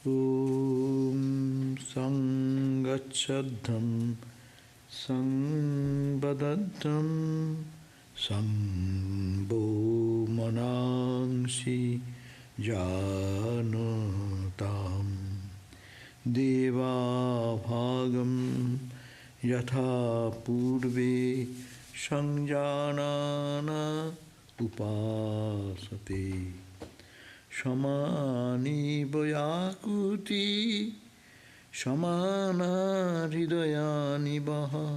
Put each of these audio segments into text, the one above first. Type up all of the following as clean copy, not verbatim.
Om Sangachadham Sangbadaddham Sambho Manangsi Janatam Deva Bhagam Yatha Purve Sanjanana Upasate Shamani Vayakuti Shamana Hridayani Baha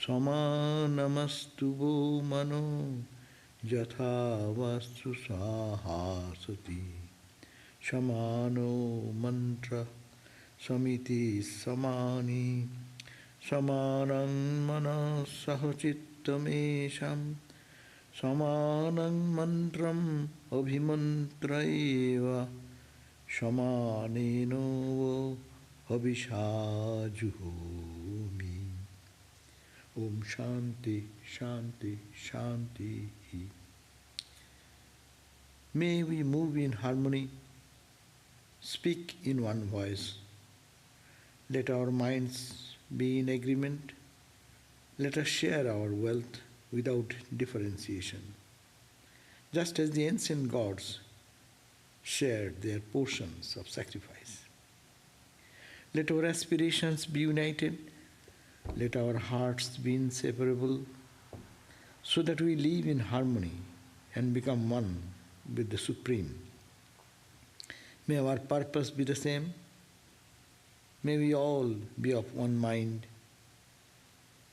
Samanamastuvo Mano Jatha Vastu Sahasati Shamano Mantra Samiti Samani Samanang Manas Sahachittamesham Samanang Mantram Abhimantraeva Shamaneno Abhishajuhomi. Om Shanti, Shanti, Shanti. May we move in harmony, speak in one voice. Let our minds be in agreement. Let us share our wealth without differentiation. Just as the ancient gods shared their portions of sacrifice. Let our aspirations be united. Let our hearts be inseparable, so that we live in harmony and become one with the Supreme. May our purpose be the same. May we all be of one mind.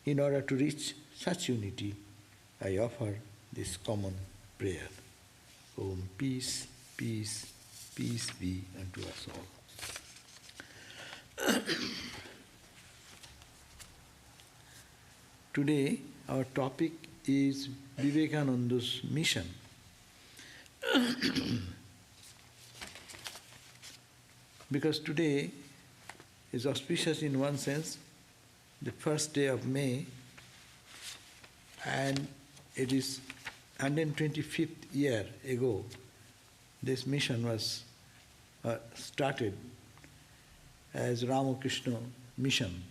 In order to reach such unity, I offer this common prayer. Om peace, peace, peace be unto us all. Today, our topic is Vivekananda's mission. Because today is auspicious in one sense, the first day of May, and it is 125th year ago this mission was started as Ramakrishna mission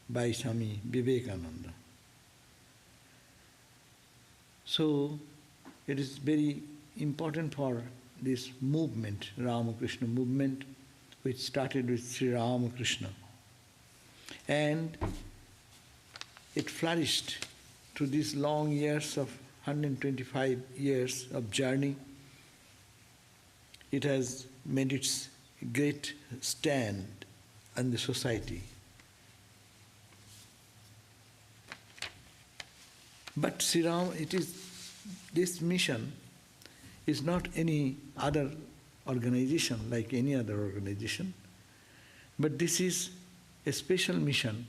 by Swami Vivekananda. So it is very important for this movement, Ramakrishna movement, which started with Sri Ramakrishna. And it flourished through these long years of 125 years of journey. It has made its great stand in the society. But Sri Ram, this mission is not any other organization like any other organization, but this is a special mission,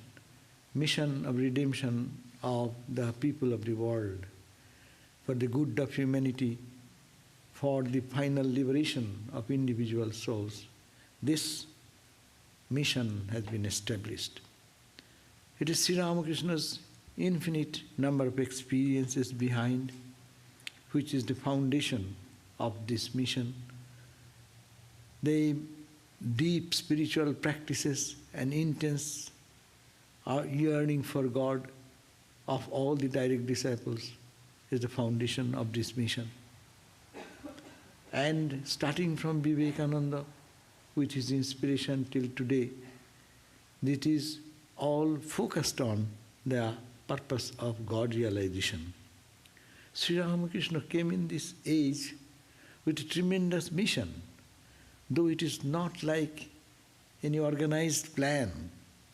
mission of redemption of the people of the world, for the good of humanity, for the final liberation of individual souls. This mission has been established. It is Sri Ramakrishna's infinite number of experiences behind, which is the foundation of this mission. The deep spiritual practices and intense yearning for God of all the direct disciples is the foundation of this mission. And starting from Vivekananda, with his inspiration till today, it is all focused on the purpose of God realization. Sri Ramakrishna came in this age with a tremendous mission, though it is not like any organized plan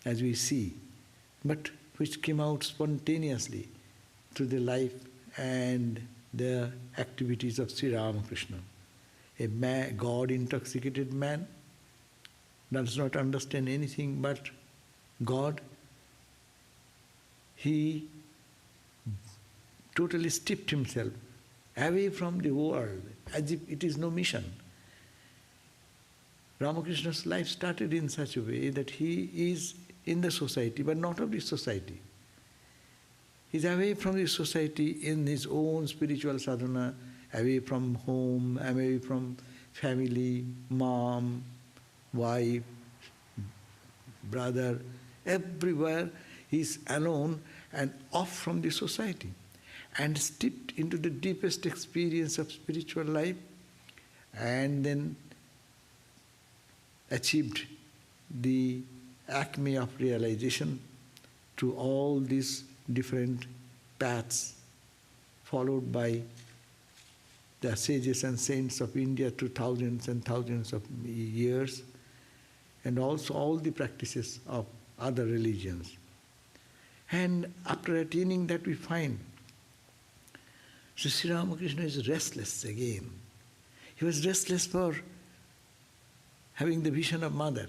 as we see, but which came out spontaneously through the life and the activities of Sri Ramakrishna. A man, God-intoxicated man, does not understand anything but God. He totally stripped himself away from the world as if it is no mission. Ramakrishna's life started in such a way that he is in the society but not of the society. He's away from the society in his own spiritual sadhana, away from home, away from family, mom, wife, brother, everywhere. He's alone and off from the society and stepped into the deepest experience of spiritual life and then achieved the acme of realization through all these different paths followed by the sages and saints of India through thousands and thousands of years, and also all the practices of other religions. And after attaining that, we find Sri Ramakrishna is restless again. He was restless for having the vision of mother,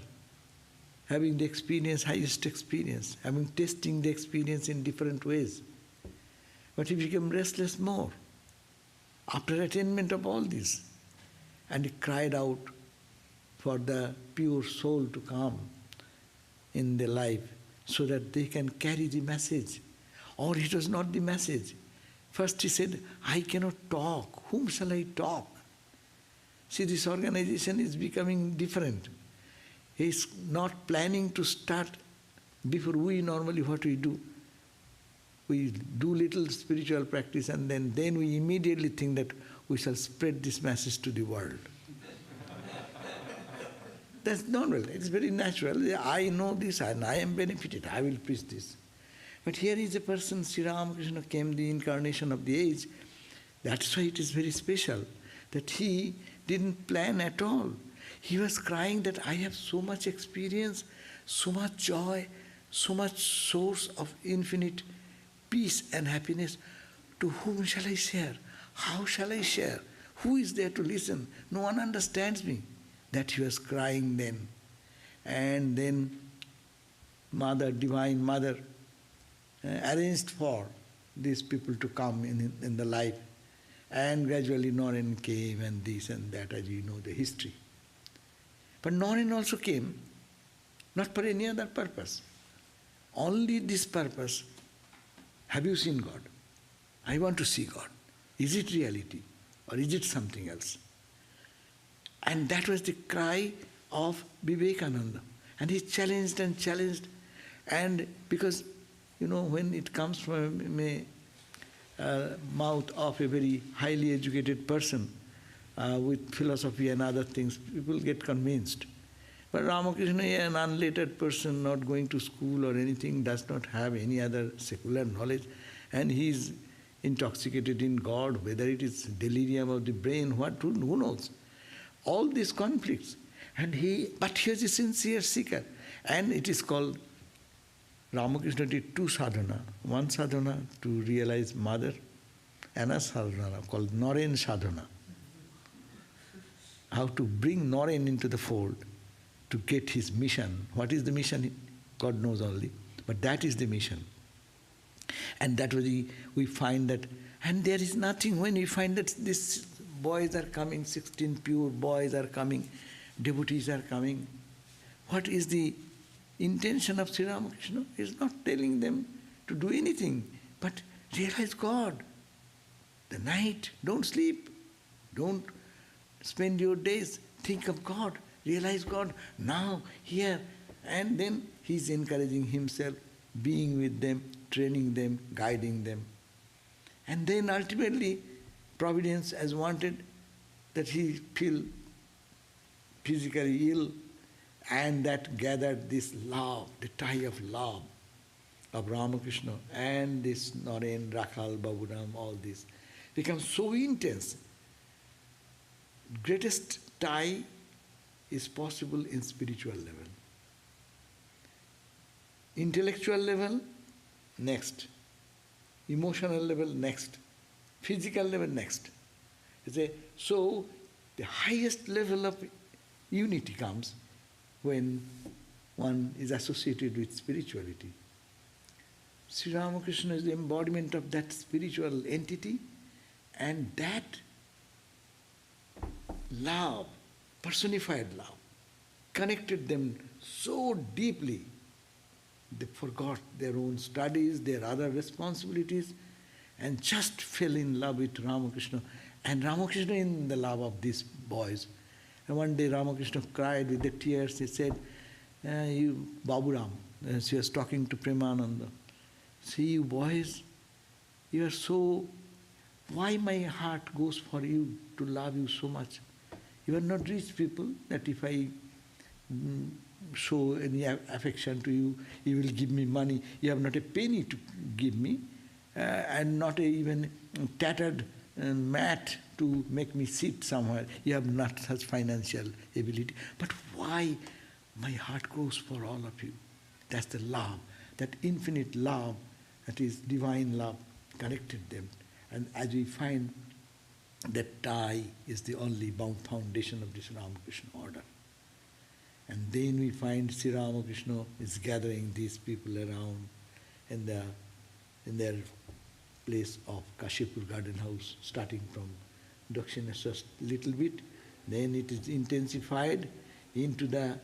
having the experience, highest experience, having tasting the experience in different ways. But he became restless more after attainment of all this. And he cried out for the pure soul to come in their life so that they can carry the message. Or it was not the message. First he said, I cannot talk. Whom shall I talk? See, this organization is becoming different. He's not planning to start before we normally what we do. We do little spiritual practice and then we immediately think that we shall spread this message to the world. That's normal. It's very natural. I know this and I am benefited. I will preach this. But here is a person, Sri Ramakrishna came the incarnation of the age. That's why it is very special that he didn't plan at all. He was crying that I have so much experience, so much joy, so much source of infinite peace and happiness. To whom shall I share? How shall I share? Who is there to listen? No one understands me. That he was crying then. And then Mother, Divine Mother, arranged for these people to come in the life. And gradually Noren came and this and that, as you know the history. But Noren also came, not for any other purpose. Only this purpose. Have you seen God? I want to see God. Is it reality or is it something else? And that was the cry of Vivekananda. And he challenged and challenged. And because, when it comes from a mouth of a very highly educated person with philosophy and other things, people get convinced. But Ramakrishna, an unlettered person, not going to school or anything, does not have any other secular knowledge, and he is intoxicated in God, whether it is delirium of the brain, who knows? All these conflicts. But he is a sincere seeker. And it is called, Ramakrishna did two sadhana. One sadhana to realize mother, and a sadhana called Noren sadhana. How to bring Noren into the fold to get his mission. What is the mission? God knows only. But that is the mission. And that was we find that, and there is nothing when we find that these boys are coming, 16 pure boys are coming, devotees are coming. What is the intention of Sri Ramakrishna? He is not telling them to do anything, but realize God. The night, don't sleep, don't spend your days, think of God, realize God now, here. And then he is encouraging himself, being with them, training them, guiding them. And then ultimately, Providence has wanted that he feel physically ill, and that gathered this love, the tie of love of Ramakrishna and this Noren, Rakhal, Baburam, all this becomes so intense. Greatest tie is possible in spiritual level. Intellectual level, next. Emotional level, next. Physical level, next. So the highest level of unity comes when one is associated with spirituality. Sri Ramakrishna is the embodiment of that spiritual entity, and that love, personified love, connected them so deeply They forgot their own studies, their other responsibilities, and just fell in love with Ramakrishna. And Ramakrishna in the love of these boys. And one day Ramakrishna cried with the tears. He said, you Baburam, she was talking to Premananda. See, you boys, you are so, why my heart goes for you to love you so much? You are not rich people that if I show any affection to you, you will give me money. You have not a penny to give me, and not even tattered mat to make me sit somewhere. You have not such financial ability. But why my heart grows for all of you? That's the love, that infinite love, that is divine love, connected them. And as we find, that tie is the only foundation of this Ramakrishna order. And then we find Sri Ramakrishna is gathering these people around in their place of Kashipur Garden House, starting from Dakshineshwar little bit, then it is intensified into the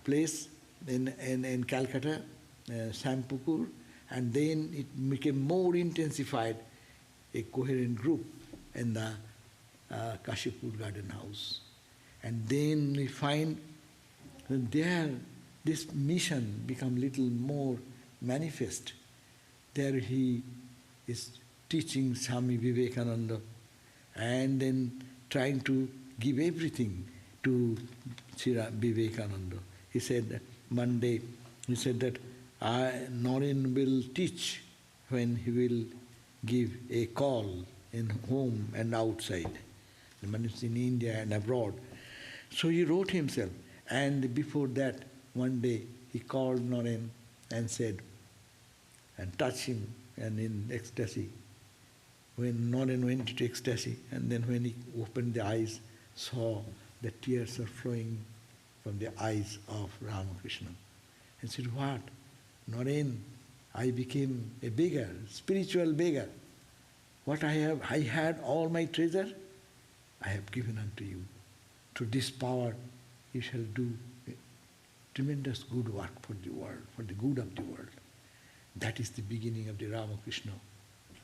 place in Calcutta, Sampukur, and then it became more intensified, a coherent group in the Kashipur Garden House. And then we find that there this mission become little more manifest. There he is teaching Swami Vivekananda and then trying to give everything to Sri Vivekananda. He said that one day, he said that Naren will teach when he will give a call in home and outside, in India and abroad. So he wrote himself, and before that, one day he called Naren and said, and touched him, and in ecstasy. When Naren went into ecstasy, and then when he opened the eyes, saw the tears are flowing from the eyes of Ramakrishna. And said, what? Naren, I became a beggar, spiritual beggar. What I had all my treasure, I have given unto you. Through this power, you shall do tremendous good work for the world, for the good of the world. That is the beginning of the Ramakrishna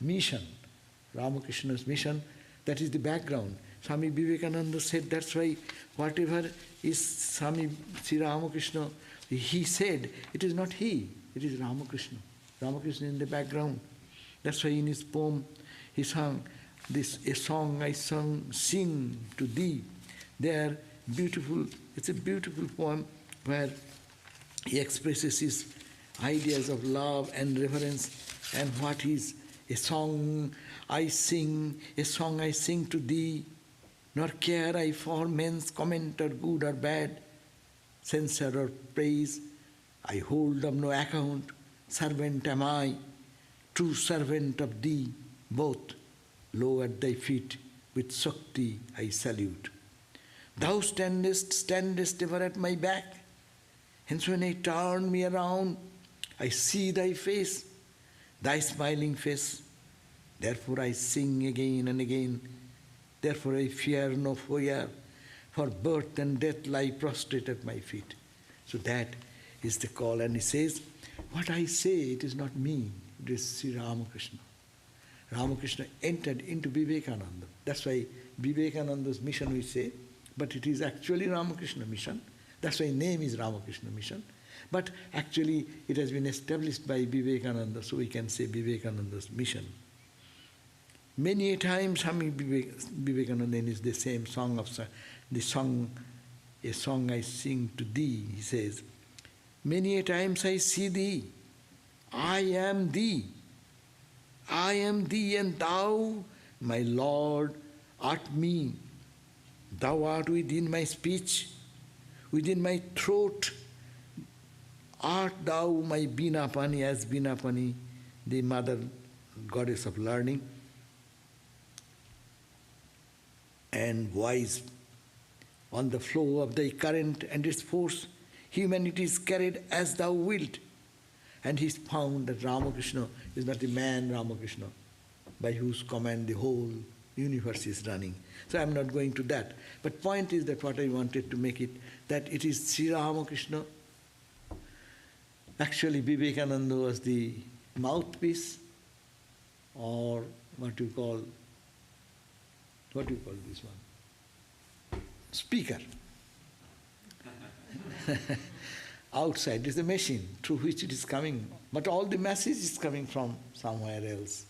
mission. Ramakrishna's mission, that is the background. Swami Vivekananda said that's why whatever is Swami Sri Ramakrishna, he said, it is not he, it is Ramakrishna. Ramakrishna in the background. That's why in his poem he sang this, a song I sing to thee. There, beautiful, it's a beautiful poem where he expresses his ideas of love and reverence and what is a song I sing to thee, nor care I for men's comment or good or bad, censure or praise, I hold of no account, servant am I, true servant of thee, both low at thy feet, with Shakti I salute. Thou standest ever at my back, hence when I turn me around, I see thy face, thy smiling face. Therefore I sing again and again. Therefore I fear no fear, for birth and death lie prostrate at my feet. So that is the call. And he says, what I say, it is not me, it is Sri Ramakrishna. Ramakrishna entered into Vivekananda. That's why Vivekananda's mission we say, but it is actually Ramakrishna mission. That's why name is Ramakrishna mission. But actually it has been established by Vivekananda, so we can say Vivekananda's mission. Many a time Swami Vivekananda is the same song of the song, a song I sing to thee, he says, many a times I see thee, I am thee and thou, my Lord, art me. Thou art within my speech, within my throat. Art thou my Binapani, as Binapani, the mother goddess of learning and wise. On the flow of thy current and its force, humanity is carried as thou wilt. And he's found that Ramakrishna is not the man Ramakrishna, by whose command the whole universe is running. So I'm not going to that. But point is that what I wanted to make it, that it is Sri Ramakrishna Actually, Vivekananda was the mouthpiece, or what you call this one? Speaker. Outside is the machine through which it is coming, but all the message is coming from somewhere else.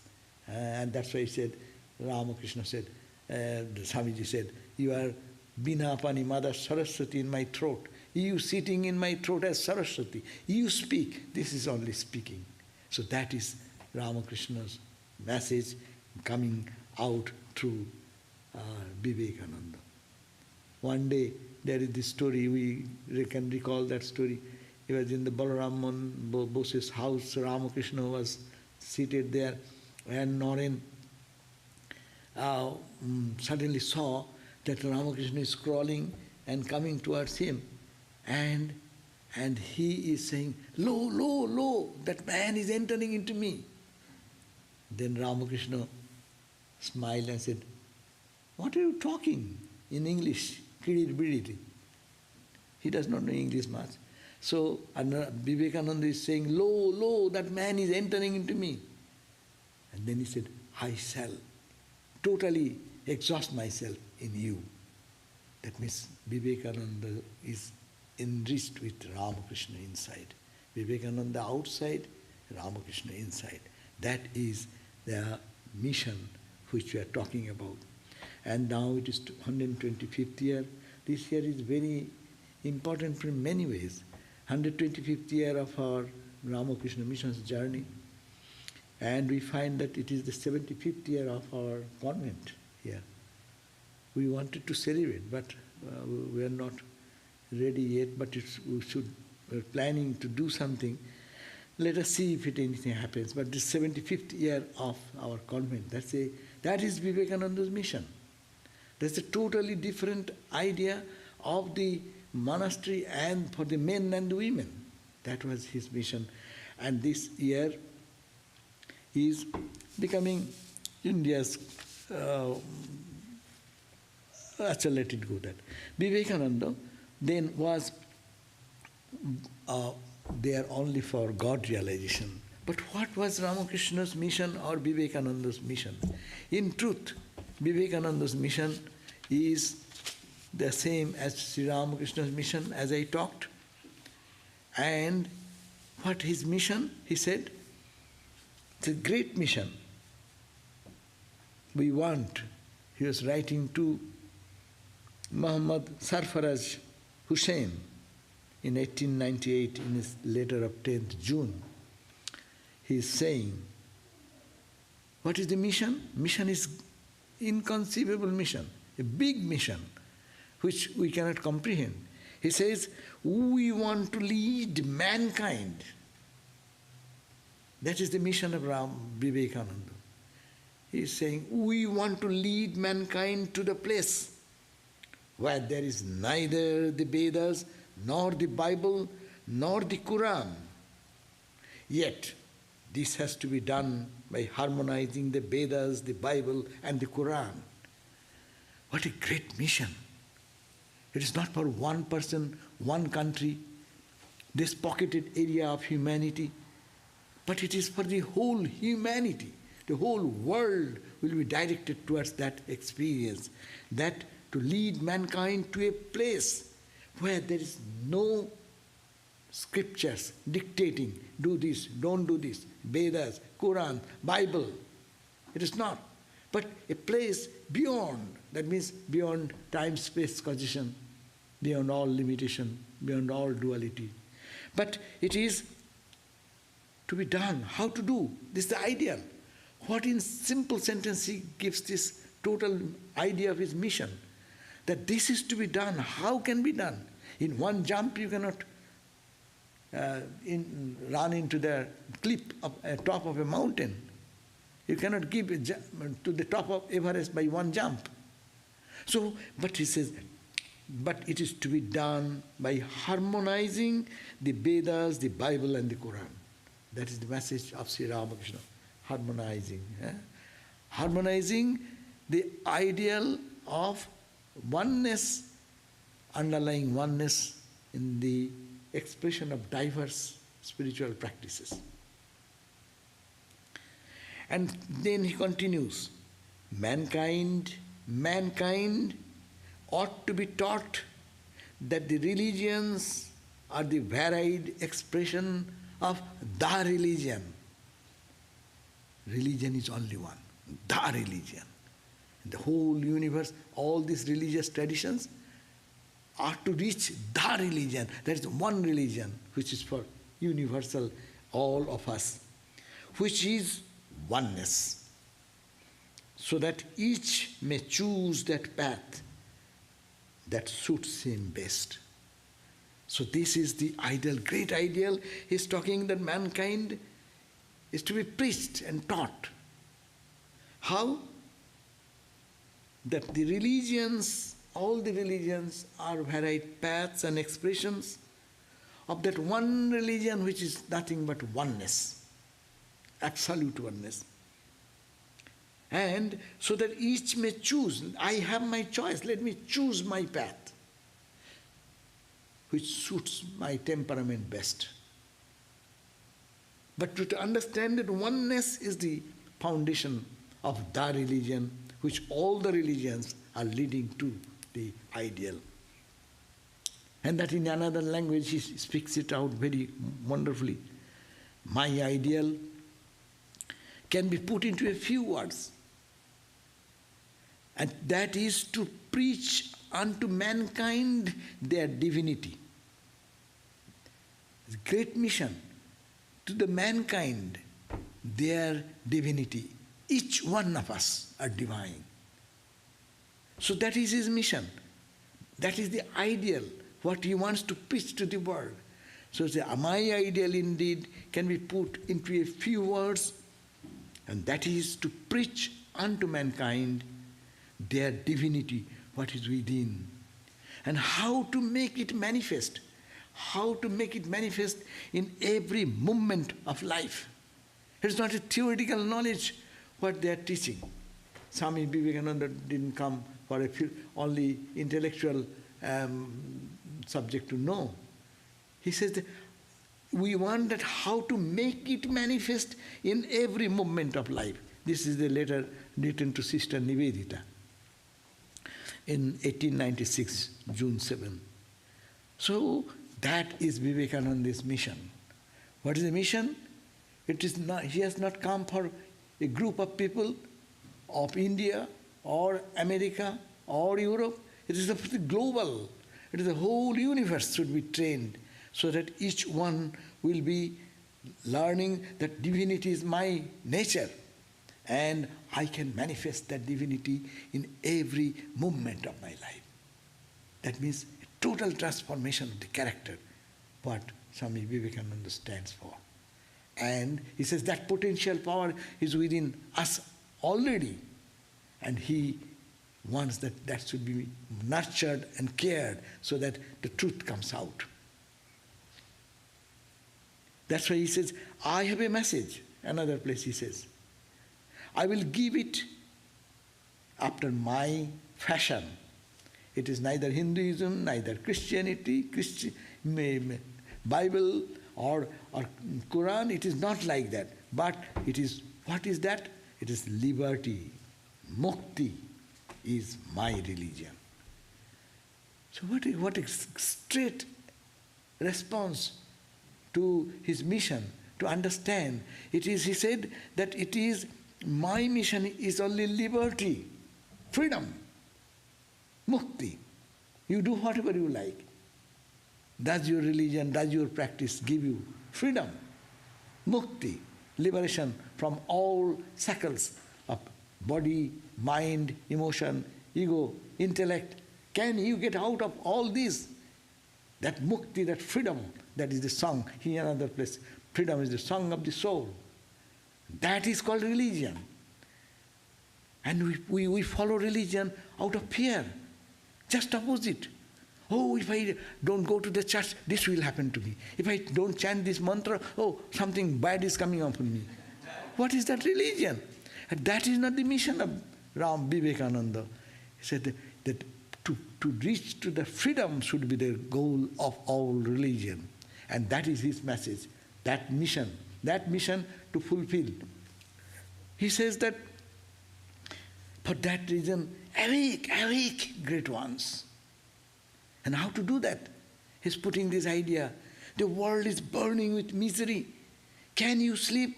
And that's why he said, Ramakrishna said, Swamiji said, you are Binapani Mother Saraswati in my throat. You sitting in my throat as Saraswati. You speak. This is only speaking. So that is Ramakrishna's message coming out through Vivekananda. One day, there is this story, we can recall that story. He was in the Balaraman Bose's house, Ramakrishna was seated there, and Naren suddenly saw that Ramakrishna is crawling and coming towards him, and he is saying, "Lo, lo, lo, that man is entering into me." Then Ramakrishna smiled and said, "What are you talking in English? He does not know English much. So Vivekananda is saying, "Lo, lo, that man is entering into me." And then he said, "I shall totally exhaust myself in you." That means Vivekananda is enriched with Ramakrishna inside. Vivekananda outside, Ramakrishna inside. That is the mission which we are talking about. And now it is 125th year. This year is very important in many ways. 125th year of our Ramakrishna mission's journey. And we find that it is the 75th year of our convent here. We wanted to celebrate, but we are not ready yet, but we're planning to do something. Let us see if anything happens. But the 75th year of our convent, that is Vivekananda's mission. That's a totally different idea of the monastery and for the men and the women. That was his mission. And this year is becoming India's, actually let it go that. Vivekananda then was there only for God realization. But what was Ramakrishna's mission or Vivekananda's mission? In truth, Vivekananda's mission is the same as Sri Ramakrishna's mission, as I talked. And what his mission? He said, it's a great mission. He was writing to Muhammad Sarfaraj Hussain in 1898 in his letter of 10th June. He is saying, what is the mission? Mission is inconceivable mission, a big mission, which we cannot comprehend. He says, we want to lead mankind. That is the mission of Vivekananda. He is saying, we want to lead mankind to the place where there is neither the Vedas, nor the Bible, nor the Quran. Yet, this has to be done by harmonizing the Vedas, the Bible, and the Quran. What a great mission! It is not for one person, one country, this pocketed area of humanity, but it is for the whole humanity. The whole world will be directed towards that experience, that to lead mankind to a place where there is no scriptures dictating, do this, don't do this, Vedas, Quran, Bible. It is not. But a place beyond, that means beyond time, space, causation, beyond all limitation, beyond all duality. But it is to be done. How to do? This is the ideal. What in simple sentence he gives this total idea of his mission. That this is to be done. How can be done? In one jump you cannot run into the cliff top of a mountain. You cannot give to the top of Everest by one jump. So, but he says, but it is to be done by harmonizing the Vedas, the Bible and the Quran. That is the message of Sri Ramakrishna. Harmonizing. Harmonizing the ideal of oneness, underlying oneness in the expression of diverse spiritual practices. And then he continues, mankind ought to be taught that the religions are the varied expression of the religion. Religion is only one, the religion. In the whole universe, all these religious traditions are to reach the religion. There is one religion which is for universal, all of us, which is oneness, so that each may choose that path that suits him best. So this is the ideal, great ideal. He's talking that mankind is to be preached and taught. How? That the religions, all the religions are varied paths and expressions of that one religion which is nothing but oneness, absolute oneness. And so that each may choose, I have my choice, let me choose my path, which suits my temperament best. But to understand that oneness is the foundation of the religion, which all the religions are leading to the ideal. And that in another language he speaks it out very wonderfully. My ideal can be put into a few words. And that is to preach unto mankind their divinity. It's a great mission to the mankind, their divinity. Each one of us are divine. So that is his mission. That is the ideal, what he wants to preach to the world. So my ideal indeed can be put into a few words, and that is to preach unto mankind their divinity, what is within, and how to make it manifest. How to make it manifest in every moment of life. It is not a theoretical knowledge what they are teaching. Swami Vivekananda didn't come for a only intellectual subject to know. He says that we want that how to make it manifest in every moment of life. This is the letter written to Sister Nivedita in 1896, June 7. So that is Vivekananda's mission. What is the mission? It is not, he has not come for a group of people of India or America or Europe. It is the global. It is the whole universe should be trained so that each one will be learning that divinity is my nature and I can manifest that divinity in every moment of my life. That means a total transformation of the character, what Swami Vivekananda stands for. And he says that potential power is within us already, and he wants that should be nurtured and cared so that the truth comes out. That's why he says, I have a message. Another place he says, I will give it after my fashion. It is neither Hinduism, neither Christianity, Bible or Quran. It is not like that. But it is, what is that? It is liberty. Mukti is my religion. So what a straight response to his mission, to understand. It is, he said, that it is, my mission is only liberty, freedom, mukti. You do whatever you like. Does your religion, does your practice give you freedom, mukti, liberation from all shackles of body, mind, emotion, ego, intellect? Can you get out of all this? That mukti, that freedom, that is the song. Here another place, freedom is the song of the soul. That is called religion. And we follow religion out of fear. Just opposite. Oh, if I don't go to the church, this will happen to me. If I don't chant this mantra, oh, something bad is coming upon me. What is that religion? And that is not the mission of Ram Vivekananda. He said that to reach to the freedom should be the goal of all religion. And that is his message. that mission to fulfill. He says that, for that reason, awake, awake, great ones. And how to do that? He's putting this idea. The world is burning with misery. Can you sleep?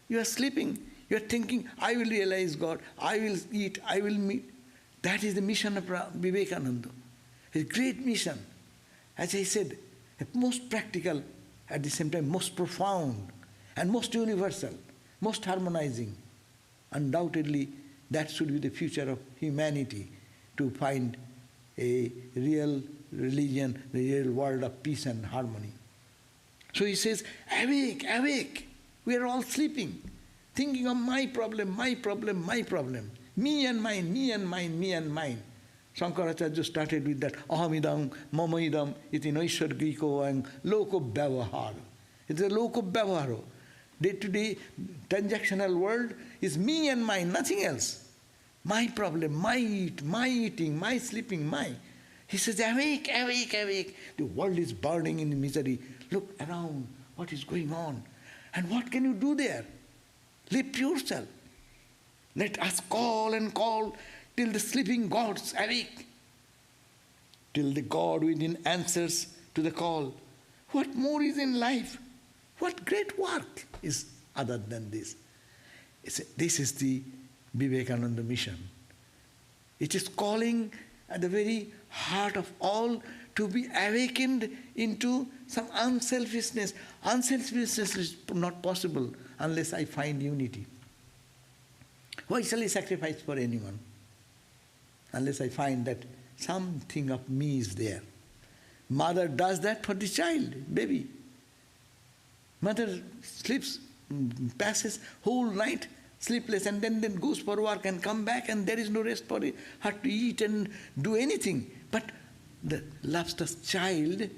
You are sleeping. You are thinking, I will realize God, I will eat, I will meet. That is the mission of Vivekananda. His great mission. As I said, most practical, at the same time most profound, and most universal, most harmonizing. Undoubtedly, that should be the future of humanity, to find a real religion, the real world of peace and harmony. So he says, awake, awake. We are all sleeping, thinking of my problem, my problem, my problem. Me and mine, me and mine, me and mine. Shankaracharya started with that ahamidam, mamaidam, iti naisargiko and loko vyavahara. It's a loko vyavahara. Day-to-day transactional world is me and mine, nothing else. My problem, my eating, my sleeping, my. He says, awake, awake, awake. The world is burning in misery. Look around, what is going on? And what can you do there? Lift yourself. Let us call and call till the sleeping gods awake, till the God within answers to the call. What more is in life? What great work is other than this? This is the Vivekananda mission. It is calling at the very heart of all to be awakened into some unselfishness. Unselfishness is not possible unless I find unity. Why shall I sacrifice for anyone? Unless I find that something of me is there. Mother does that for the child, baby. Mother sleeps, passes whole night sleepless, and then goes for work and come back, and there is no rest for her to eat and do anything. But the loves the child,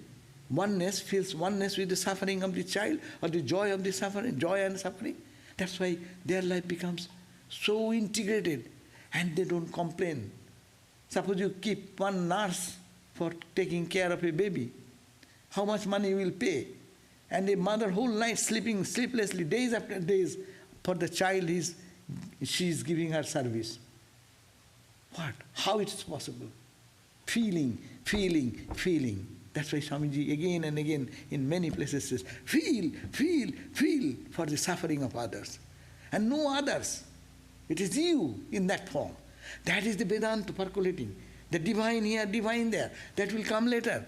oneness, feels oneness with the suffering of the child, or the joy of the suffering, joy and suffering. That's why their life becomes so integrated, and they don't complain. Suppose you keep one nurse for taking care of a baby, how much money you will pay? And a mother whole night sleeping sleeplessly, days after days, for the child she is giving her service. What? How it is possible? Feeling, feeling, feeling. That's why Swamiji again and again in many places says, feel, feel, feel for the suffering of others. And no others. It is you in that form. That is the Vedanta percolating. The divine here, divine there. That will come later.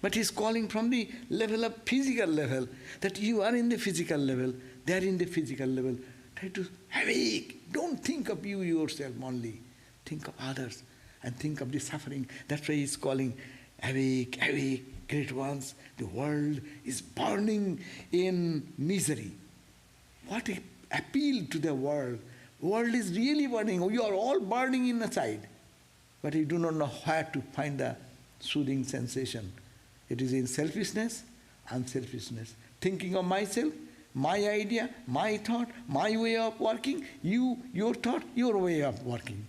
But he's calling from the level of physical level, that you are in the physical level, they are in the physical level. Try to awake. Don't think of you yourself only. Think of others and think of the suffering. That's why he's calling, awake, awake, great ones. The world is burning in misery. What an appeal to the world. The world is really burning. You are all burning inside. But you do not know where to find the soothing sensation. It is in selfishness, unselfishness. Thinking of myself, my idea, my thought, my way of working, your thought, your way of working.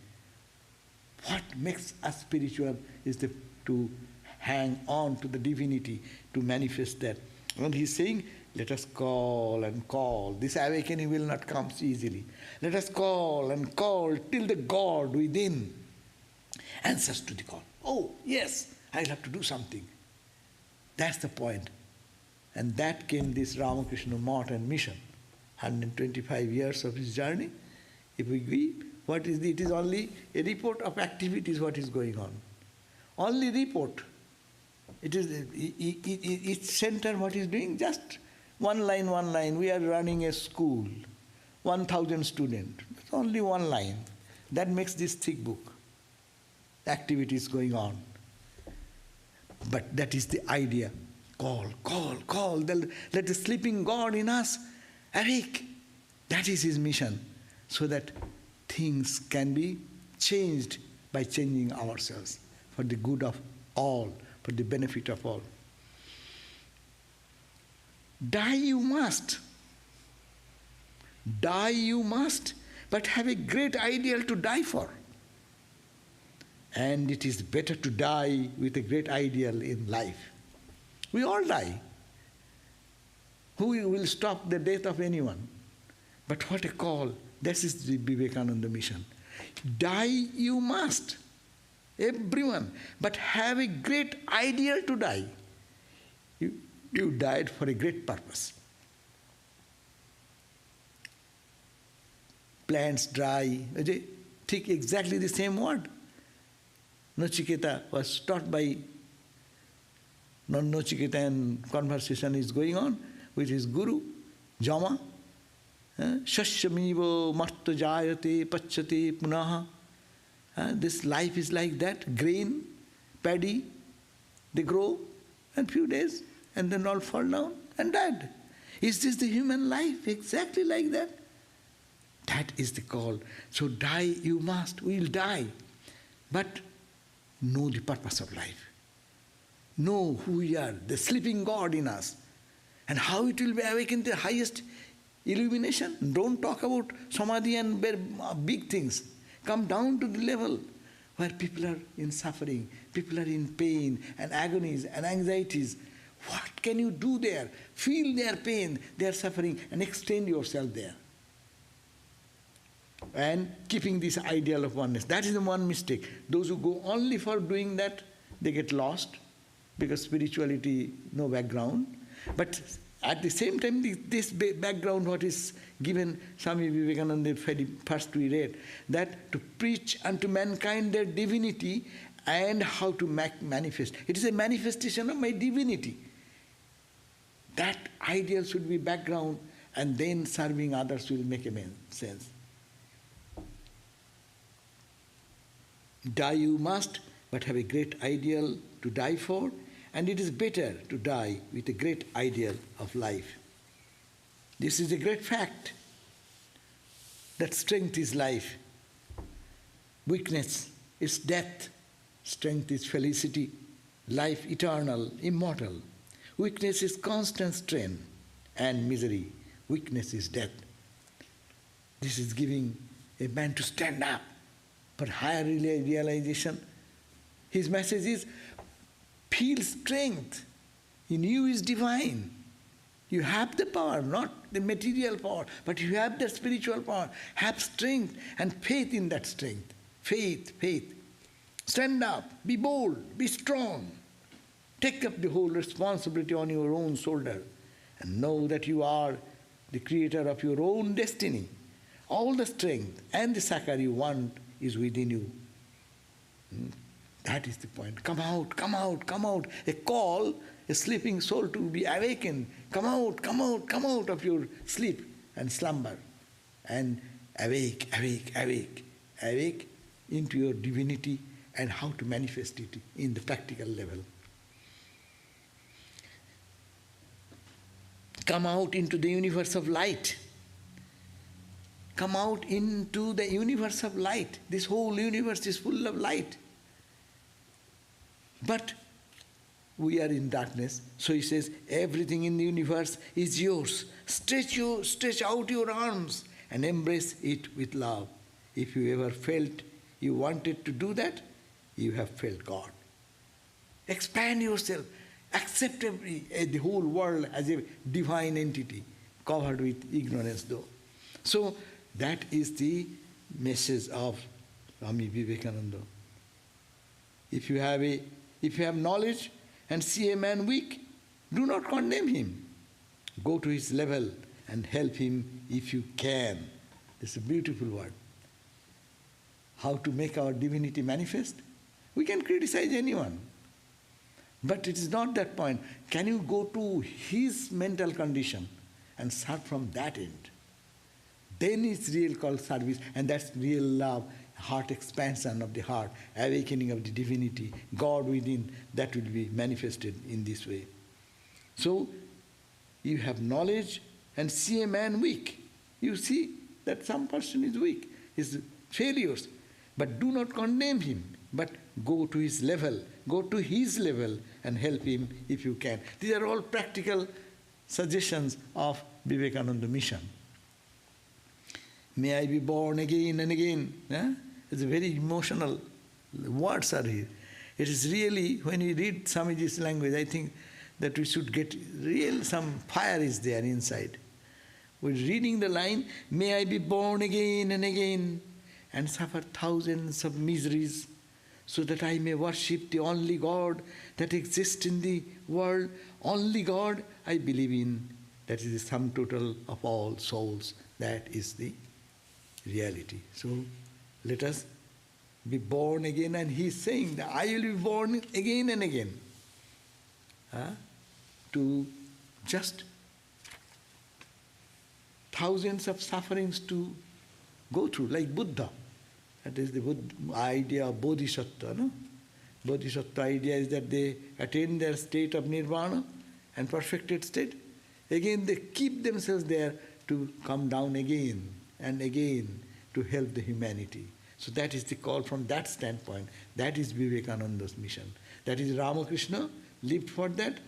What makes us spiritual is to hang on to the divinity, to manifest that. And he's saying, let us call and call. This awakening will not come easily. Let us call and call till the God within answers to the call. Oh, yes, I'll have to do something. That's the point. And that came this Ramakrishna Math and mission. 125 years of his journey. If we give, it is only a report of activities, what is going on. Only report. It is each center what is doing, just one line. We are running a school, 1,000 students. It's only one line. That makes this thick book. Activities going on. But that is the idea. Call, call, call. Let the sleeping God in us awake. That is his mission. So that things can be changed by changing ourselves for the good of all, for the benefit of all. Die you must. Die you must, but have a great ideal to die for. And it is better to die with a great ideal in life. We all die. Who will stop the death of anyone? But what a call. That is the Vivekananda mission. Die you must, everyone, but have a great ideal to die. You died for a great purpose. Plants dry, take exactly the same word. Nachiketa was taught by non-Nachiketa, and conversation is going on with his guru, Jama. Shashyamivo marta jayate pachyate punaha. This life is like that, grain, paddy, they grow, and few days, and then all fall down and dead. Is this the human life? Exactly like that. That is the call. So die you must, we will die. But know the purpose of life. Know who we are, the sleeping God in us, and how it will be awakened to the highest illumination. Don't talk about samadhi and big things. Come down to the level where people are in suffering, people are in pain and agonies and anxieties. What can you do there? Feel their pain, their suffering, and extend yourself there. And keeping this ideal of oneness. That is the one mistake. Those who go only for doing that, they get lost, because spirituality, no background. But at the same time, this background, what is given, Swami Vivekananda, first we read, that to preach unto mankind their divinity and how to manifest. It is a manifestation of my divinity. That ideal should be background, and then serving others will make sense. Die you must, but have a great ideal to die for, and it is better to die with a great ideal of life. This is a great fact, that strength is life, weakness is death, strength is felicity, life eternal, immortal. Weakness is constant strain and misery, weakness is death. This is giving a man to stand up for higher realization. His message is, feel strength. In you is divine. You have the power, not the material power, but you have the spiritual power. Have strength and faith in that strength. Faith. Stand up, be bold, be strong. Take up the whole responsibility on your own shoulder and know that you are the creator of your own destiny. All the strength and the succor you want is within you. That is the point. Come out, come out, come out. A call, a sleeping soul to be awakened. Come out, come out, come out of your sleep and slumber. And awake, awake, awake. Awake into your divinity and how to manifest it in the practical level. Come out into the universe of light. Come out into the universe of light. This whole universe is full of light. But we are in darkness. So he says, everything in the universe is yours. Stretch out your arms and embrace it with love. If you ever felt you wanted to do that, you have felt God. Expand yourself. Accept the whole world as a divine entity, covered with ignorance though. So that is the message of Swami Vivekananda. If you have knowledge and see a man weak, do not condemn him. Go to his level and help him if you can. It's a beautiful word. How to make our divinity manifest? We can criticize anyone. But it is not that point. Can you go to his mental condition and start from that end? Then it's real called service, and that's real love, heart expansion of the heart, awakening of the divinity, God within, that will be manifested in this way. So, you have knowledge and see a man weak. You see that some person is weak, his failures, but do not condemn him, but go to his level and help him if you can. These are all practical suggestions of Vivekananda mission. May I be born again and again. It's very emotional words are here. It is really, when you read Swamiji's language, I think that we should get real, some fire is there inside. We're reading the line, may I be born again and again and suffer thousands of miseries so that I may worship the only God that exists in the world. Only God I believe in. That is the sum total of all souls. That is the reality. So let us be born again. And he is saying that I will be born again and again. To just thousands of sufferings to go through, like Buddha. That is the idea of bodhisattva. No? Bodhisattva idea is that they attain their state of nirvana and perfected state. Again they keep themselves there to come down again and again to help the humanity. So that is the call from that standpoint. That is Vivekananda's mission. That is Ramakrishna lived for that,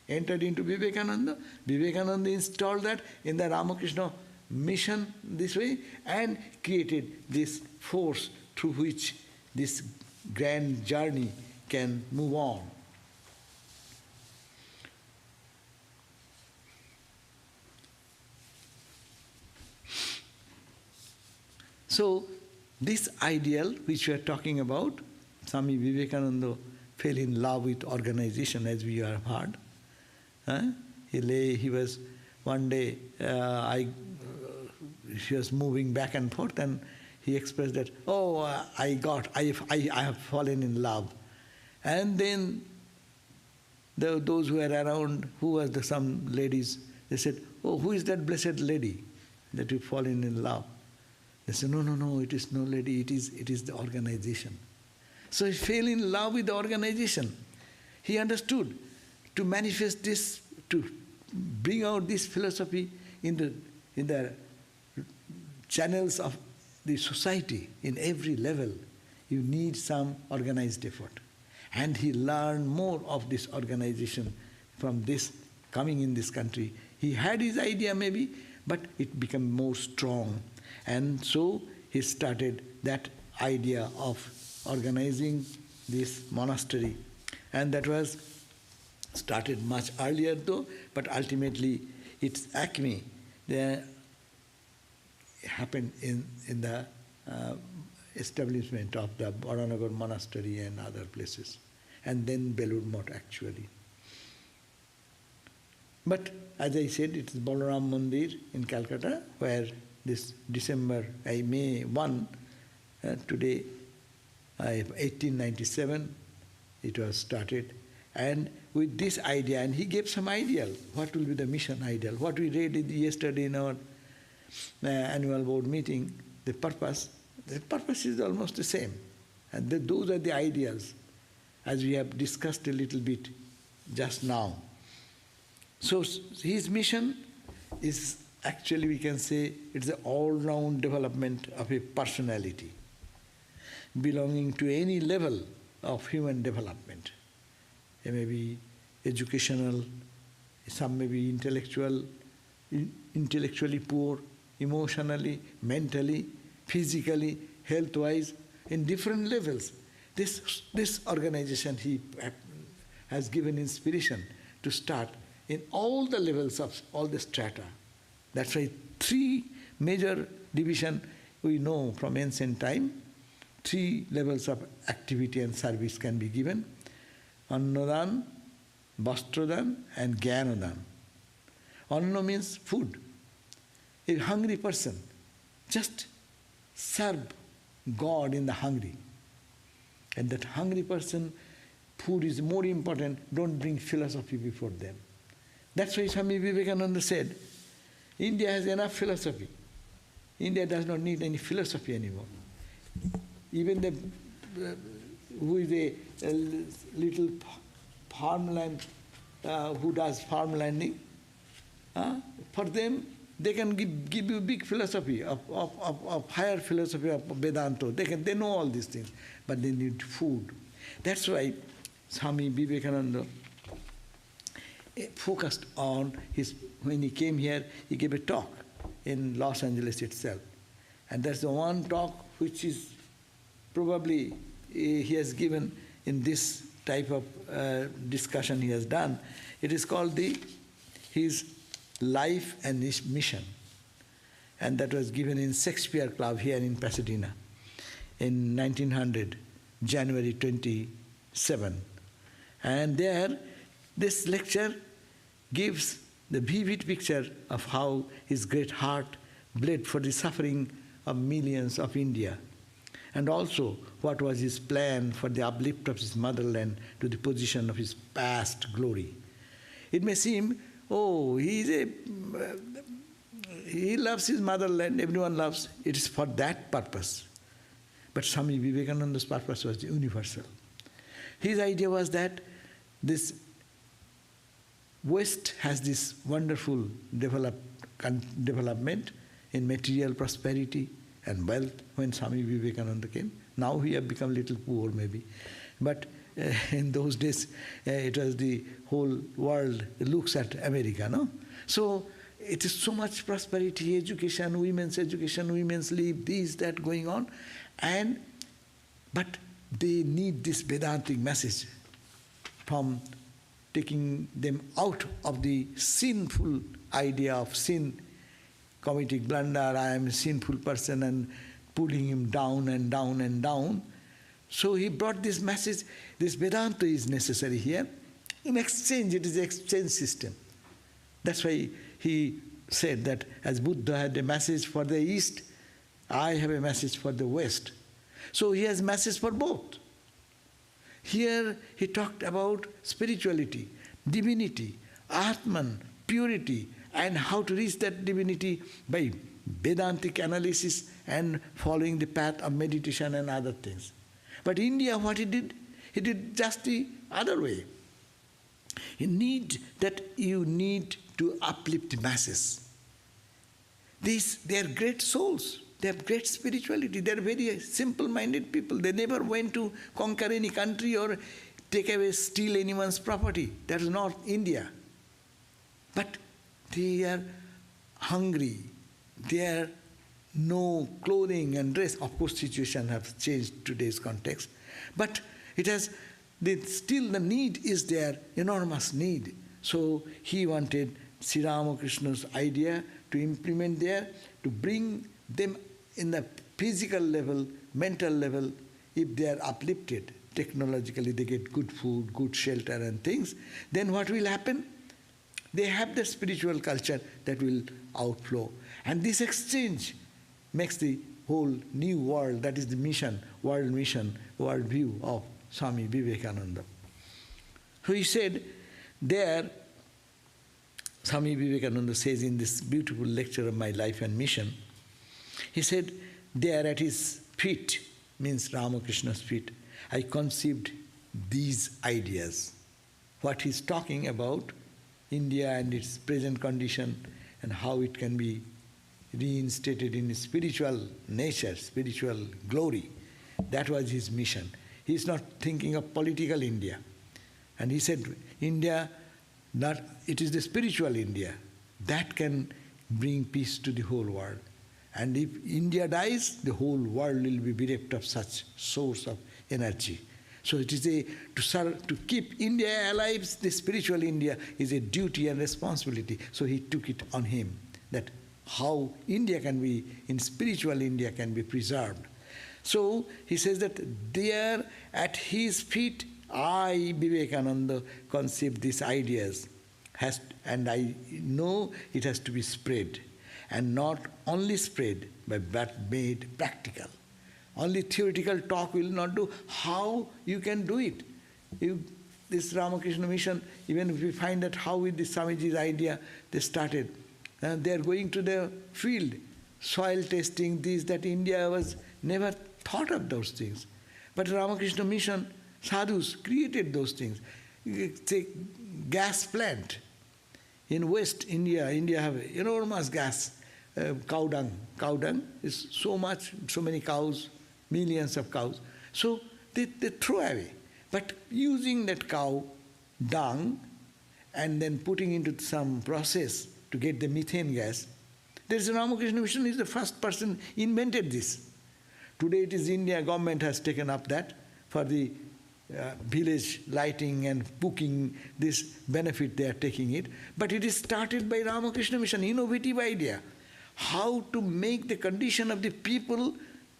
entered into Vivekananda. Vivekananda installed that in the Ramakrishna mission this way and created this force through which this grand journey can move on. So this ideal which we are talking about, Swami Vivekananda fell in love with organization, as we have heard. He was one day, he was moving back and forth, and he expressed that, I have fallen in love. And then those who were around, who was some ladies, they said, oh, who is that blessed lady that you've fallen in love? They said, no, it is no lady, it is the organization. So he fell in love with the organization. He understood to manifest this, to bring out this philosophy in the channels of the society in every level. You need some organized effort. And he learned more of this organization from this, coming in this country. He had his idea maybe, but it became more strong. And so he started that idea of organizing this monastery. And that was started much earlier though, but ultimately its acme happened in the establishment of the Baranagar monastery and other places. And then Belur Math actually. But as I said, it is Balaram Mandir in Calcutta, where this May 1, today, 1897, it was started. And with this idea, and he gave some ideal, what will be the mission ideal. What we read yesterday in our annual board meeting, the purpose is almost the same. And those are the ideals, as we have discussed a little bit just now. So his mission is actually, we can say, it's an all-round development of a personality belonging to any level of human development. It may be educational, some may be intellectually poor, emotionally, mentally, physically, health-wise, in different levels. This organization has given inspiration to start in all the levels of all the strata. That's why 3 major division we know from ancient time. 3 levels of activity and service can be given. Annadan, Vastradan and Gyanadan. Anna means food. A hungry person, just serve God in the hungry. And that hungry person, food is more important, don't bring philosophy before them. That's why Swami Vivekananda said, India has enough philosophy. India does not need any philosophy anymore. Even who is a little farmland, who does farmlanding, for them, they can give you big philosophy of higher philosophy of Vedanta. They know all these things, but they need food. That's why Swami Vivekananda focused on when he came here, he gave a talk in Los Angeles itself. And that's the one talk which is probably he has given in this type of discussion he has done. It is called his Life and his Mission. And that was given in Shakespeare Club here in Pasadena in 1900, January 27. And there, this lecture gives the vivid picture of how his great heart bled for the suffering of millions of India, and also what was his plan for the uplift of his motherland to the position of his past glory. It may seem, oh, he loves his motherland, everyone loves, it is for that purpose. But Swami Vivekananda's purpose was universal. His idea was that this West has this wonderful development in material prosperity and wealth when Swami Vivekananda came. Now we have become a little poor maybe. But in those days, it was the whole world looks at America, no? So it is so much prosperity, education, women's leave, this, that going on. But they need this Vedantic message from taking them out of the sinful idea of sin, committing blunder, I am a sinful person, and pulling him down and down and down. So he brought this message, this Vedanta is necessary here. In exchange, it is an exchange system. That's why he said that as Buddha had a message for the East, I have a message for the West. So he has a message for both. Here he talked about spirituality, divinity, Atman, purity, and how to reach that divinity by Vedantic analysis and following the path of meditation and other things. But India, what he did just the other way. You need to uplift the masses. They are great souls. They have great spirituality. They are very simple-minded people. They never went to conquer any country or take away, steal anyone's property. That is not India. But they are hungry. There are no clothing and dress. Of course, situation has changed today's context. But it has, still the need is there, enormous need. So he wanted Sri Ramakrishna's idea to implement there, to bring them in the physical level, mental level, if they are uplifted, technologically they get good food, good shelter and things, then what will happen? They have the spiritual culture that will outflow. And this exchange makes the whole new world, that is the mission, world view of Swami Vivekananda. So he said there, Swami Vivekananda says in this beautiful lecture of my life and mission, he said, there at his feet, means Ramakrishna's feet, I conceived these ideas. What he's talking about, India and its present condition, and how it can be reinstated in spiritual nature, spiritual glory. That was his mission. He's not thinking of political India. And he said, India, it is the spiritual India that can bring peace to the whole world. And if India dies, the whole world will be bereft of such source of energy. So it is to keep India alive, the spiritual India is a duty and responsibility. So he took it on him, that how India can be, in spiritual India can be preserved. So he says that there at his feet, I, Vivekananda, conceived these ideas. And I know it has to be spread. And not only spread, but made practical. Only theoretical talk will not do. How you can do it? This Ramakrishna mission, even if we find that how with the Swamiji's idea they started, they are going to the field, soil testing, this, that. India was never thought of those things. But Ramakrishna mission, sadhus created those things. Say, gas plant. In West India have enormous gas, cow dung. Cow dung is so many cows, millions of cows. So they throw away. But using that cow dung and then putting into some process to get the methane gas, there is a Ramakrishna mission is the first person invented this. Today it is India government has taken up that for the village lighting and cooking, this benefit they are taking it. But it is started by Ramakrishna Mission, innovative idea. How to make the condition of the people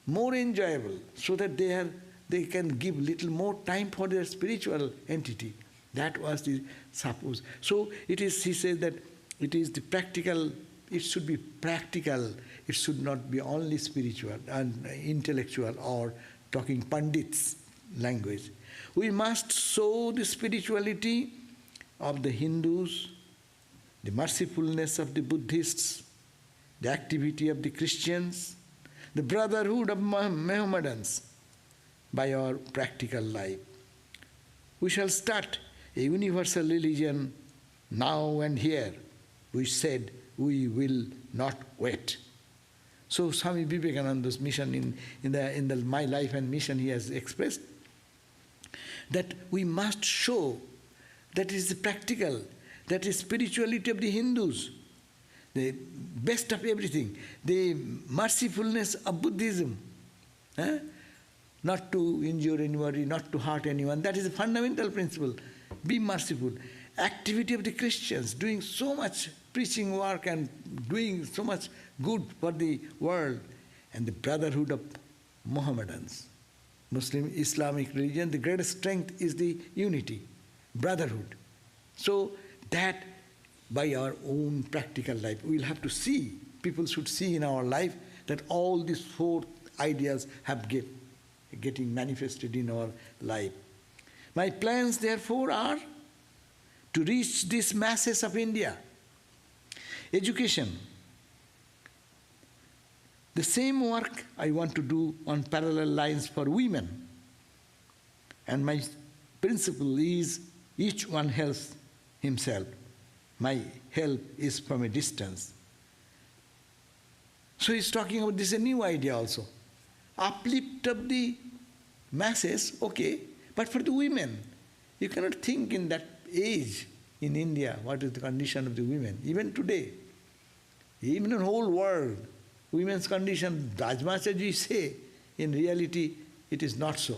more enjoyable so that they can give little more time for their spiritual entity. That was the suppose. So it is, he says that it is the practical, it should be practical, it should not be only spiritual and intellectual or talking Pandits language. We must show the spirituality of the Hindus, the mercifulness of the Buddhists, the activity of the Christians, the brotherhood of Mohammedans by our practical life. We shall start a universal religion now and here. We said we will not wait. So Swami Vivekananda's mission in the My Life and Mission, he has expressed that we must show that is the practical, that is spirituality of the Hindus, the best of everything, the mercifulness of Buddhism, not to injure anybody, not to hurt anyone. That is a fundamental principle. Be merciful. Activity of the Christians, doing so much preaching work and doing so much good for the world, and the brotherhood of Mohammedans. Muslim Islamic religion, the greatest strength is the unity, brotherhood. So that by our own practical life, we will have to see, people should see in our life that all these four ideas have getting manifested in our life. My plans therefore are to reach these masses of India. Education. The same work I want to do on parallel lines for women. And my principle is each one helps himself. My help is from a distance. So he's talking about this, a new idea also. Uplift of the masses, okay, but for the women, you cannot think in that age in India what is the condition of the women. Even today, even in the whole world, women's condition, as much as we say, in reality, it is not so.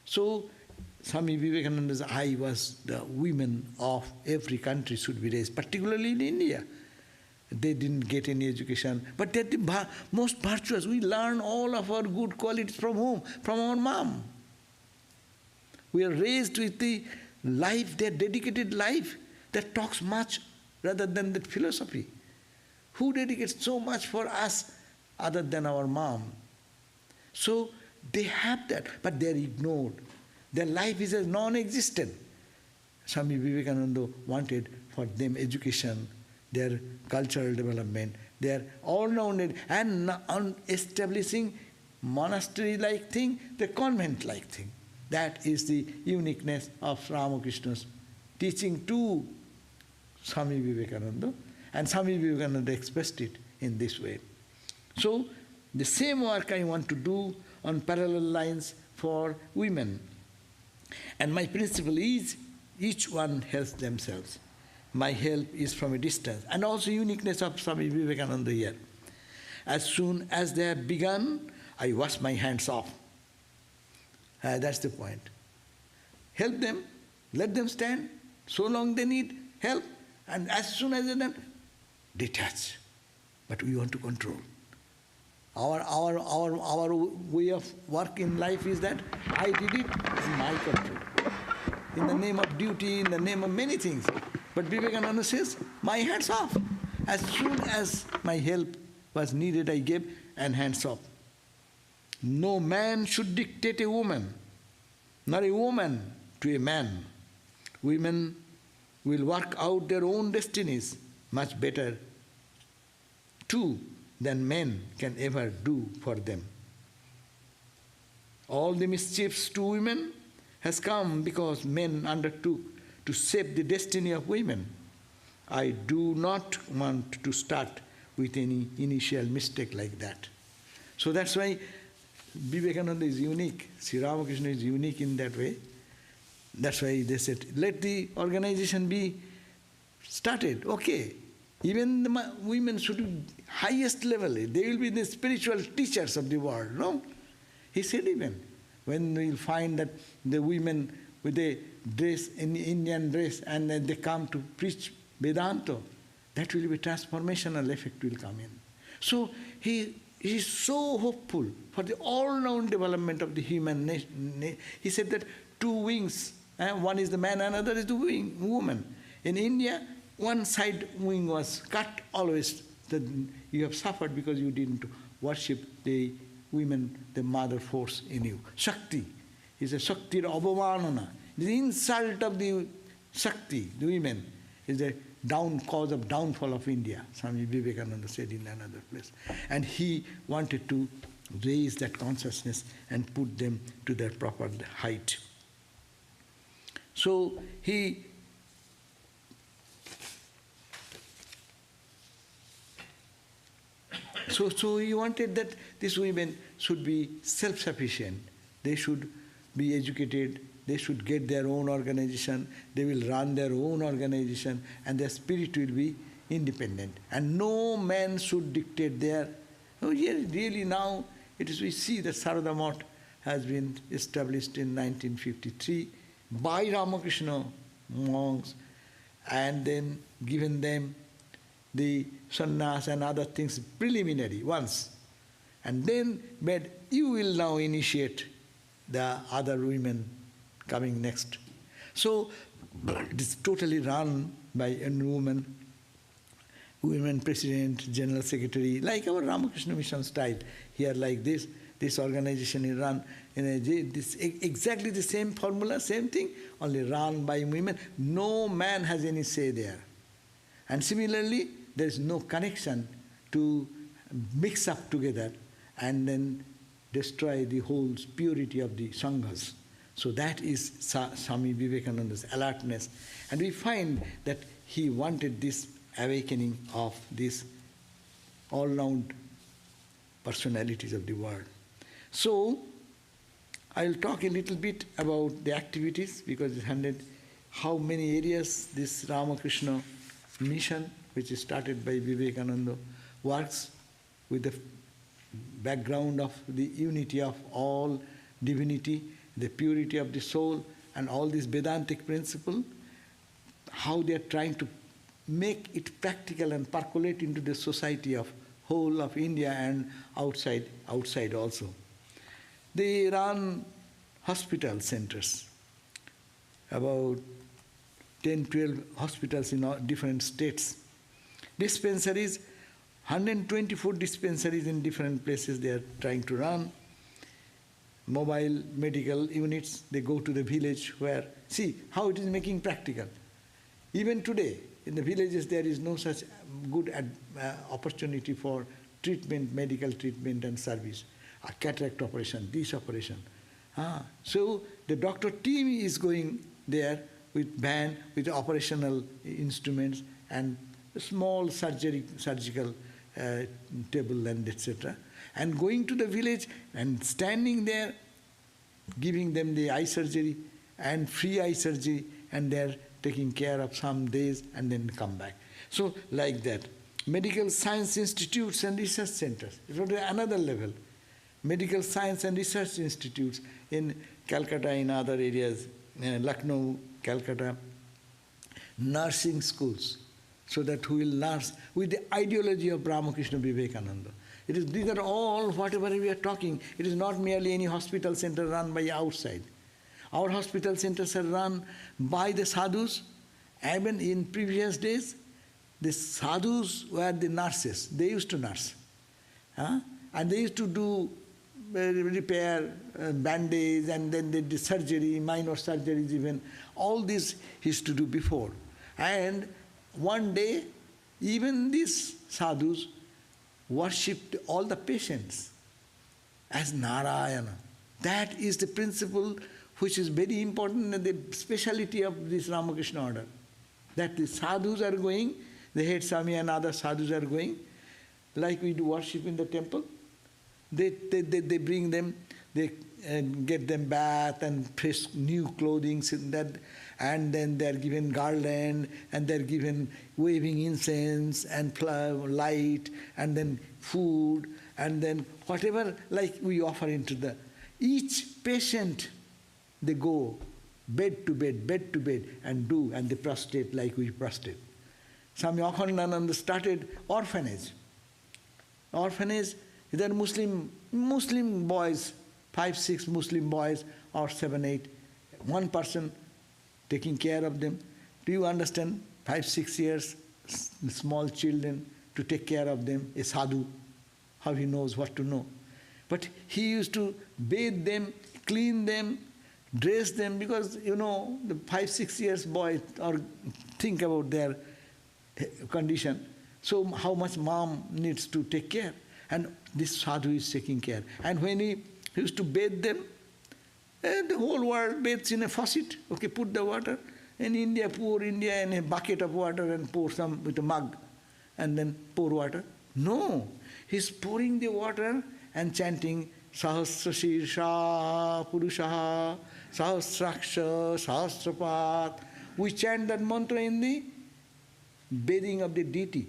So, Swami Vivekananda's eye was the women of every country should be raised, particularly in India. They didn't get any education, but they're the most virtuous. We learn all of our good qualities from whom? From our mom. We are raised with the life, their dedicated life, that talks much rather than that philosophy. Who dedicates so much for us other than our mom? So they have that, but they are ignored. Their life is as non-existent. Swami Vivekananda wanted for them education, their cultural development, their all-rounded, and on establishing monastery-like thing, the convent-like thing. That is the uniqueness of Ramakrishna's teaching to Swami Vivekananda, and Swami Vivekananda expressed it in this way. So, the same work I want to do on parallel lines for women. And my principle is, each one helps themselves. My help is from a distance. And also uniqueness of Swami Vivekananda here. As soon as they have begun, I wash my hands off. That's the point. Help them, let them stand, so long they need help, and as soon as they're done, detach. But we want to control. Our way of work in life is that I did it in my control. In the name of duty, in the name of many things. But Vivekananda says, my hands off. As soon as my help was needed, I gave, and hands off. No man should dictate a woman, nor a woman to a man. Women will work out their own destinies much better too than men can ever do for them. All the mischiefs to women has come because men undertook to shape the destiny of women. I do not want to start with any initial mistake like that. So that's why Vivekananda is unique. Sri Ramakrishna is unique in that way. That's why they said, let the organization be started. Okay. Even the women should be highest level. They will be the spiritual teachers of the world, no? He said even, when we'll find that the women with a dress, in Indian dress, and then they come to preach Vedanta, that will be transformational effect will come in. So he is so hopeful for the all-round development of the human nation. He said that two wings, one is the man, another is the woman. In India, one side wing was cut always. You have suffered because you didn't worship the women, the mother force in you. Shakti is a Shakti Avamanana. The insult of the Shakti, the women, is the cause of downfall of India, Swami Vivekananda said in another place. And he wanted to raise that consciousness and put them to their proper height. So he wanted that these women should be self-sufficient. They should be educated. They should get their own organization. They will run their own organization, and their spirit will be independent. And no man should dictate their. Oh, yeah, really now we see that Sarvadevananda has been established in 1953 by Ramakrishna monks, and then given them the sannyas and other things preliminary once, and then but you will now initiate the other women coming next. So it is totally run by a woman president, general secretary, like our Ramakrishna Mission style. Here like this organization is run in exactly the same formula, same thing, only run by women. No man has any say there. And similarly, there is no connection to mix up together and then destroy the whole purity of the sanghas. So that is Swami Vivekananda's alertness. And we find that he wanted this awakening of these all-round personalities of the world. So I will talk a little bit about the activities, because it's 100, how many areas this Ramakrishna mission, which is started by Vivekananda, works with the background of the unity of all divinity, the purity of the soul, and all this Vedantic principle, how they are trying to make it practical and percolate into the society of whole of India and outside also. They run hospital centers, about 10, 12 hospitals in different states. Dispensaries, 124 dispensaries in different places they are trying to run. Mobile medical units, they go to the village where, see how it is making practical. Even today, in the villages there is no such good opportunity for treatment, medical treatment and service. A cataract operation, this operation. So the doctor team is going there with van, with operational instruments and a small surgical table and etc. And going to the village and standing there, giving them the eye surgery and free eye surgery, and they're taking care of some days and then come back. So like that. Medical science institutes and research centers. It was another level. Medical science and research institutes in Calcutta, in other areas, Lucknow, Calcutta. Nursing schools, so that who will nurse with the ideology of Ramakrishna Vivekananda. These are all whatever we are talking. It is not merely any hospital center run by outside. Our hospital centers are run by the sadhus. Even in previous days, the sadhus were the nurses. They used to nurse. And they used to do repair, bandage, and then they did surgery, minor surgeries even. All this he used to do before. And one day, even these sadhus worshipped all the patients as Narayana. That is the principle which is very important and the speciality of this Ramakrishna order. That the sadhus are going, the head Swami and other sadhus are going, like we do worship in the temple. They bring them, they get them bath and fresh new clothing, and then they are given garland, and they are given waving incense and light, and then food, and then whatever like we offer into the. Each patient, they go bed to bed, and they prostrate like we prostrate. Swami Akhandananda started orphanage. Orphanage, there are Muslim boys, 5, 6 Muslim boys, or 7, 8, one person taking care of them. Do you understand? 5, 6 years, small children, to take care of them, a sadhu, how he knows what to know. But he used to bathe them, clean them, dress them, because, the 5, 6 years boy, or think about their condition. So how much mom needs to take care. And this sadhu is taking care. And when he used to bathe them, the whole world bathes in a faucet. Okay, put the water. In India, pour India in a bucket of water and pour some with a mug. And then pour water. No, he's pouring the water and chanting Sahasra Shirsha Purushaha Sahasraksha Sahasrapat. We chant that mantra in the bathing of the deity.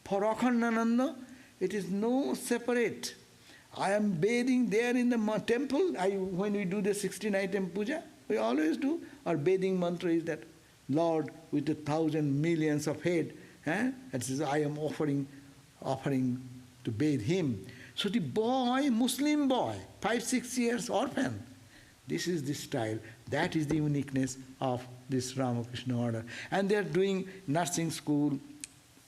For Akhandananda, it is no separate. I am bathing there in the temple. When we do the 16-item puja, we always do. Our bathing mantra is that, Lord, with 1,000 millions of head, that says, I am offering to bathe him. So the boy, Muslim boy, 5, 6 years, orphan, this is the style. That is the uniqueness of this Ramakrishna order. And they are doing nursing school,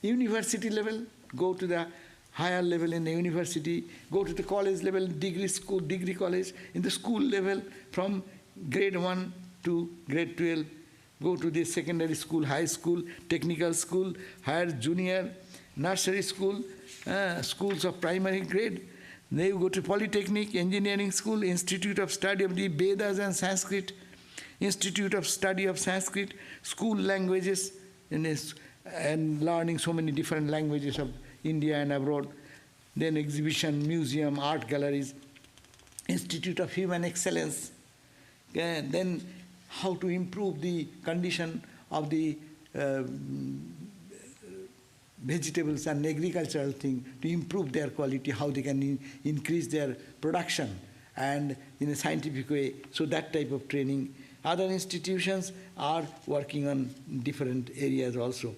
university level, go to the higher level in the university, go to the college level, degree school, degree college, in the school level, from grade 1 to grade 12, go to the secondary school, high school, technical school, higher junior, nursery school, schools of primary grade. Then you go to Polytechnic, Engineering School, Institute of Study of the Vedas and Sanskrit, Institute of Study of Sanskrit, school languages, and learning so many different languages of India and abroad. Then exhibition, museum, art galleries, Institute of Human Excellence. Then how to improve the condition of the vegetables and agricultural thing, to improve their quality, how they can increase their production and in a scientific way. So that type of training. Other institutions are working on different areas also.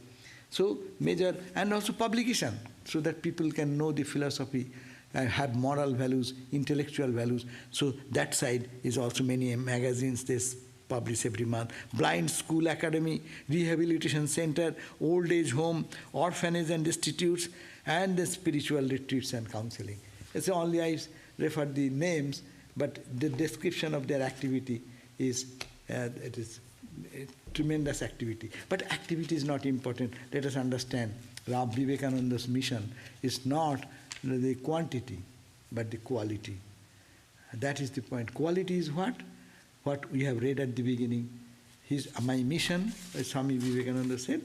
So major, and also publication, so that people can know the philosophy, have moral values, intellectual values. So that side is also many magazines they publish every month. Blind School Academy, Rehabilitation Center, Old Age Home, Orphanage and Institutes, and the spiritual retreats and counseling. It's only I refer the names, but the description of their activity is, it is a tremendous activity. But activity is not important. Let us understand, Vivekananda's mission is not the quantity, but the quality. That is the point. Quality is what? What we have read at the beginning. My mission, as Swami Vivekananda said,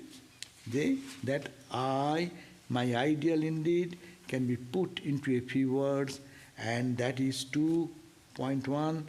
my ideal indeed can be put into a few words, and that is 2.1,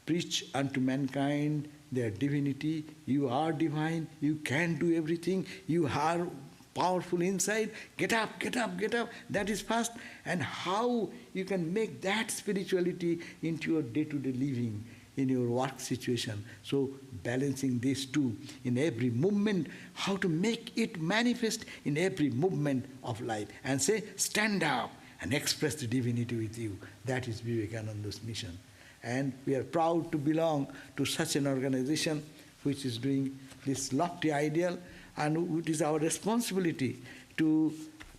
preach unto mankind their divinity. You are divine, you can do everything, you are powerful inside, get up, get up, get up. That is first. And how you can make that spirituality into your day-to-day living, in your work situation. So balancing these two in every movement, how to make it manifest in every movement of life. And say, stand up and express the divinity with you. That is Vivekananda's mission. And we are proud to belong to such an organization which is doing this lofty ideal, and it is our responsibility to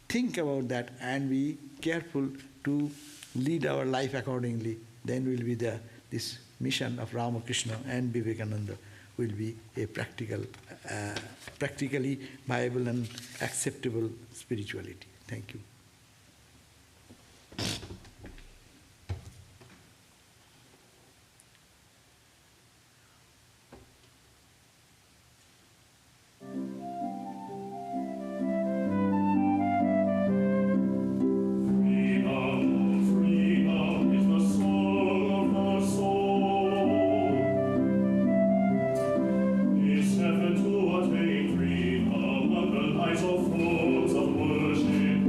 think about that and be careful to lead our life accordingly. Then will be this mission of Ramakrishna and Vivekananda will be a practically viable and acceptable spirituality. Thank you. Of thrones of worship,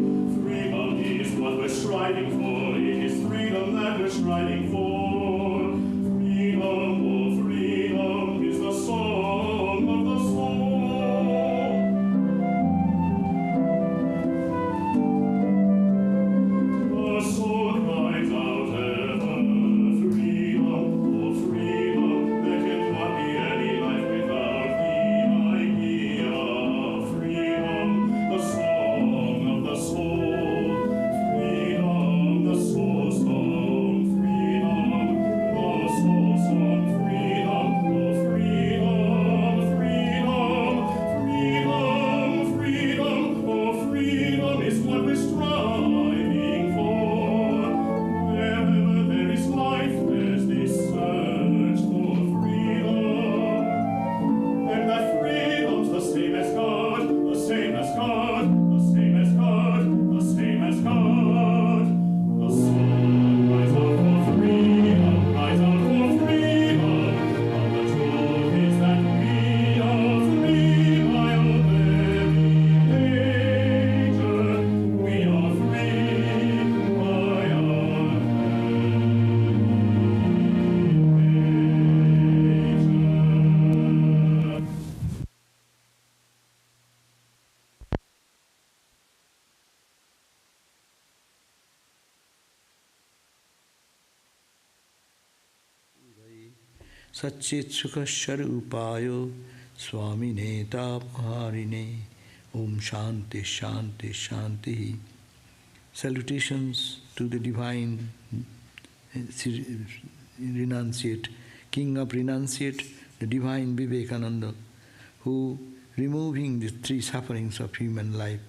Satchit Upayo Swami Neta Harine Om Shanti Shanti Shanti. Salutations to the divine renunciate, King of renunciate, the divine Vivekananda, who removing the three sufferings of human life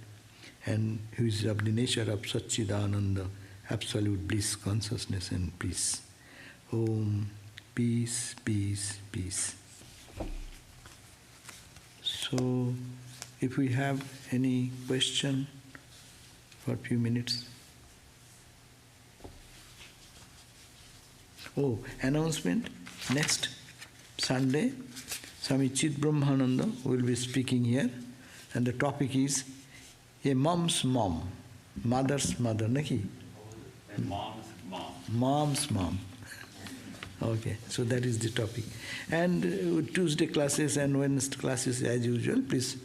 and who is of the nature of Satchidananda, absolute bliss, consciousness and peace. Om, peace, peace, peace. So, if we have any question for a few minutes. Oh, announcement. Next Sunday, Swami Chit Brahmananda will be speaking here, and the topic is a mom's mom, mother's mother, naki? Mom's mom. Mom's mom. Okay, so that is the topic. And Tuesday classes and Wednesday classes as usual. Please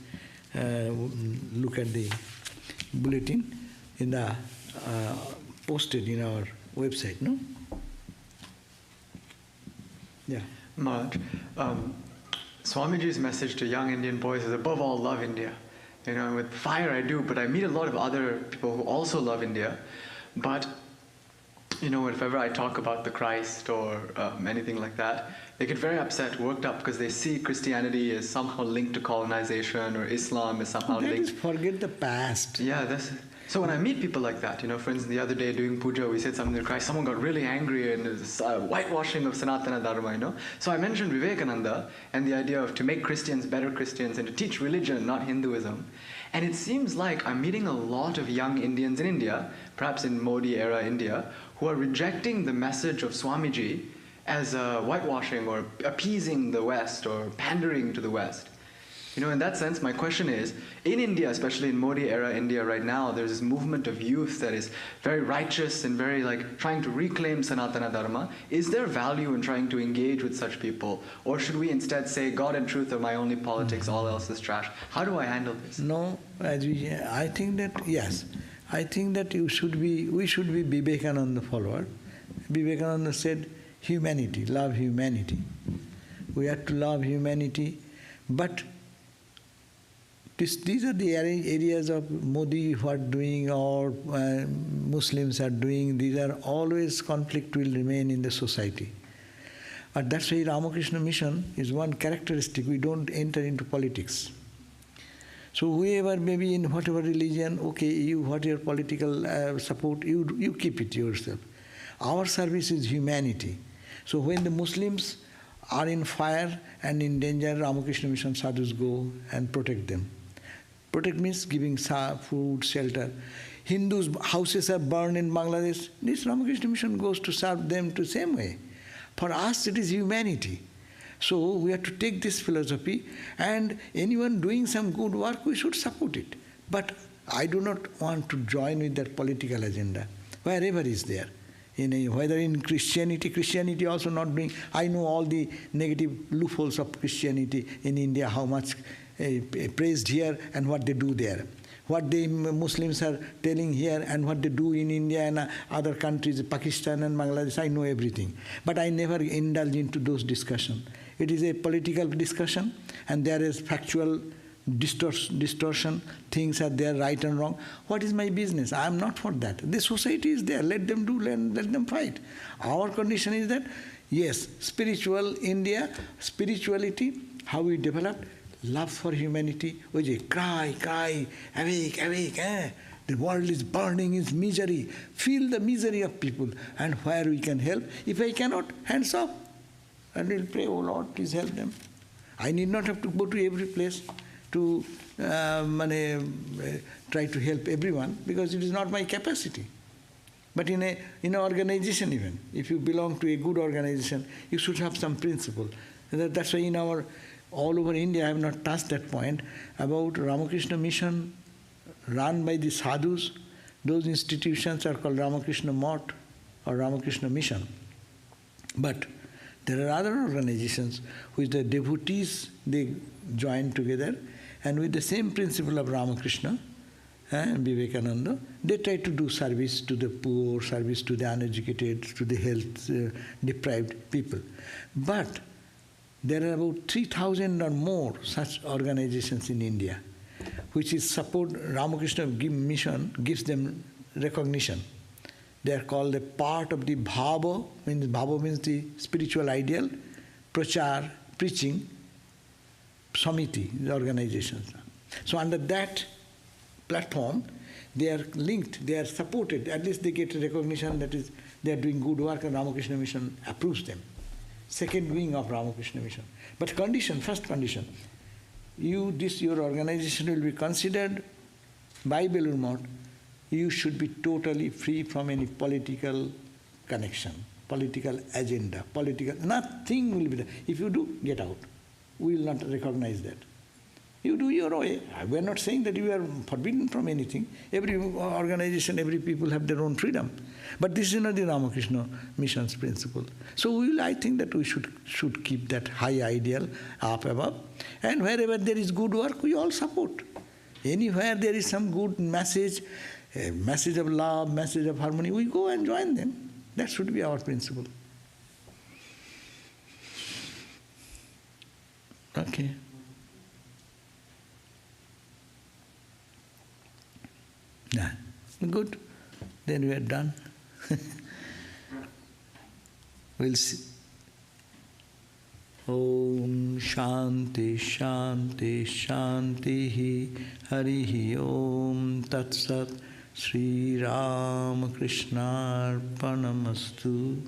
look at the bulletin in the posted in our website, no? Yeah. Maharaj, Swamiji's message to young Indian boys is above all love India. You know, with fire I do, but I meet a lot of other people who also love India. But, you know, if ever I talk about the Christ or anything like that, they get very upset, worked up, because they see Christianity as somehow linked to colonization or Islam is somehow that linked. Is forget the past. Yeah, so when I meet people like that, you know, for instance, the other day doing puja, we said something to Christ, someone got really angry and this whitewashing of Sanatana Dharma, you know. So I mentioned Vivekananda and the idea of to make Christians better Christians and to teach religion, not Hinduism. And it seems like I'm meeting a lot of young Indians in India, perhaps in Modi era India, who are rejecting the message of Swamiji as whitewashing or appeasing the West or pandering to the West. You know, in that sense, my question is, in India, especially in Modi era India right now, there's this movement of youth that is very righteous and very like trying to reclaim Sanatana Dharma. Is there value in trying to engage with such people? Or should we instead say, God and truth are my only politics, all else is trash? How do I handle this? No, I think that, yes, I think that we should be Vivekananda follower. Vivekananda said, humanity, love humanity. We have to love humanity, but these are the areas of Modi who are doing or Muslims are doing. These are always conflict will remain in the society. But that's why Ramakrishna Mission is one characteristic. We don't enter into politics. So whoever may be in whatever religion, okay, you what your political support, you keep it yourself. Our service is humanity. So when the Muslims are in fire and in danger, Ramakrishna Mission sadhus go and protect them. Protect means giving food, shelter. Hindus' houses are burned in Bangladesh. This Ramakrishna Mission goes to serve them the same way. For us, it is humanity. So we have to take this philosophy, and anyone doing some good work, we should support it. But I do not want to join with that political agenda, wherever is there. Whether in Christianity also not doing. I know all the negative loopholes of Christianity in India, how much praised here and what they do there. What the Muslims are telling here and what they do in India and other countries, Pakistan and Bangladesh, I know everything. But I never indulge into those discussions. It is a political discussion and there is factual distortion, things are there, right and wrong. What is my business? I am not for that. The society is there, let them do, let them fight. Our condition is that, yes, spiritual India, spirituality, how we developed, love for humanity, which is cry, awake, the world is burning, is misery. Feel the misery of people and where we can help. If I cannot, hands off. And we'll pray, oh Lord, please help them. I need not have to go to every place to try to help everyone because it is not my capacity. But in an organization even, if you belong to a good organization, you should have some principle. That's why all over India, I have not touched that point, about Ramakrishna Mission run by the sadhus. Those institutions are called Ramakrishna Math or Ramakrishna Mission. But there are other organizations which the devotees, they join together and with the same principle of Ramakrishna and Vivekananda, they try to do service to the poor, service to the uneducated, to the health deprived people. But There are about 3,000 or more such organizations in India, which is support Ramakrishna mission, gives them recognition. They are called a part of the Bhava, Bhava means the spiritual ideal, Prachar, preaching, Samiti, the organizations. So under that platform, they are linked, they are supported, at least they get recognition that is, they are doing good work and Ramakrishna mission approves them. Second wing of Ramakrishna mission. But condition, first condition, your organization will be considered by Belur Math, you should be totally free from any political connection, political agenda, nothing will be there. If you do, get out. We will not recognize that. You do your way. We are not saying that you are forbidden from anything. Every organization, every people have their own freedom. But this is not the Ramakrishna mission's principle. So I think that we should keep that high ideal up above. And wherever there is good work, we all support. Anywhere there is some good message, a message of love, message of harmony, we go and join them. That should be our principle. Okay. Yeah. Good. Then we are done. We'll see. Om Shanti Shanti Shanti Harihi Om Tat Sat Sri Ramakrishna Arpanamastu.